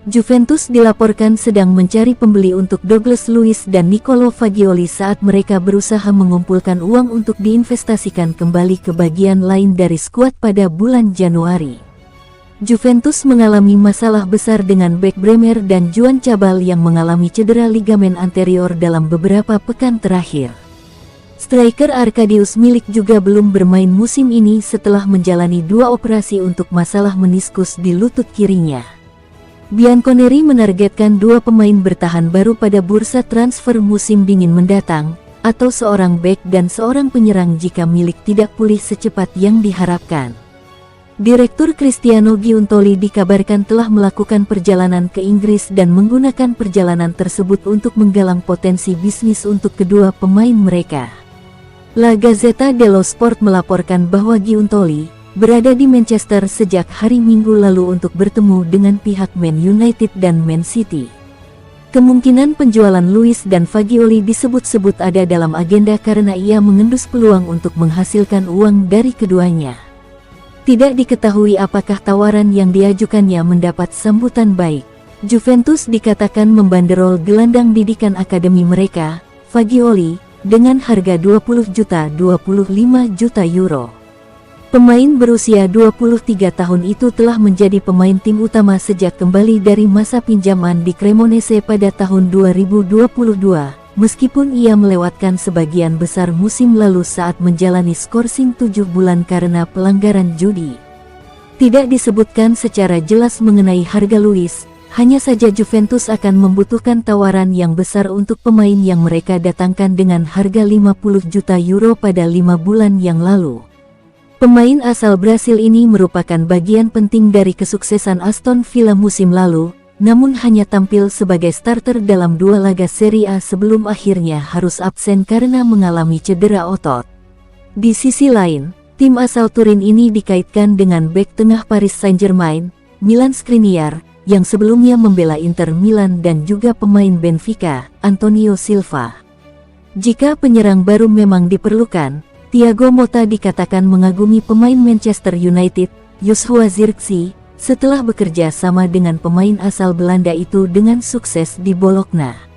Juventus dilaporkan sedang mencari pembeli untuk Douglas Luiz dan Nicolo Fagioli saat mereka berusaha mengumpulkan uang untuk diinvestasikan kembali ke bagian lain dari skuad pada bulan Januari. Juventus mengalami masalah besar dengan bek Bremer dan Juan Cabal yang mengalami cedera ligamen anterior dalam beberapa pekan terakhir. Striker Arkadiusz Milik juga belum bermain musim ini setelah menjalani 2 operasi untuk masalah meniskus di lutut kirinya. Bianconeri menargetkan 2 pemain bertahan baru pada bursa transfer musim dingin mendatang, atau seorang bek dan seorang penyerang jika Milik tidak pulih secepat yang diharapkan. Direktur Cristiano Giuntoli dikabarkan telah melakukan perjalanan ke Inggris dan menggunakan perjalanan tersebut untuk menggalang potensi bisnis untuk kedua pemain mereka. La Gazzetta dello Sport melaporkan bahwa Giuntoli berada di Manchester sejak hari Minggu lalu untuk bertemu dengan pihak Man United dan Man City. Kemungkinan penjualan Luiz dan Fagioli disebut-sebut ada dalam agenda karena ia mengendus peluang untuk menghasilkan uang dari keduanya. Tidak diketahui apakah tawaran yang diajukannya mendapat sambutan baik. Juventus dikatakan membanderol gelandang didikan akademi mereka, Fagioli, dengan harga 20 juta 25 juta euro. Pemain berusia 23 tahun itu telah menjadi pemain tim utama sejak kembali dari masa pinjaman di Cremonese pada tahun 2022, meskipun ia melewatkan sebagian besar musim lalu saat menjalani skorsing 7 bulan karena pelanggaran judi. Tidak disebutkan secara jelas mengenai harga Luiz, hanya saja Juventus akan membutuhkan tawaran yang besar untuk pemain yang mereka datangkan dengan harga 50 juta euro pada 5 bulan yang lalu. Pemain asal Brasil ini merupakan bagian penting dari kesuksesan Aston Villa musim lalu, namun hanya tampil sebagai starter dalam 2 laga Serie A sebelum akhirnya harus absen karena mengalami cedera otot. Di sisi lain, tim asal Turin ini dikaitkan dengan bek tengah Paris Saint-Germain, Milan Skriniar, yang sebelumnya membela Inter Milan dan juga pemain Benfica, Antonio Silva. Jika penyerang baru memang diperlukan, Thiago Motta dikatakan mengagumi pemain Manchester United, Joshua Zirkzee, setelah bekerja sama dengan pemain asal Belanda itu dengan sukses di Bologna.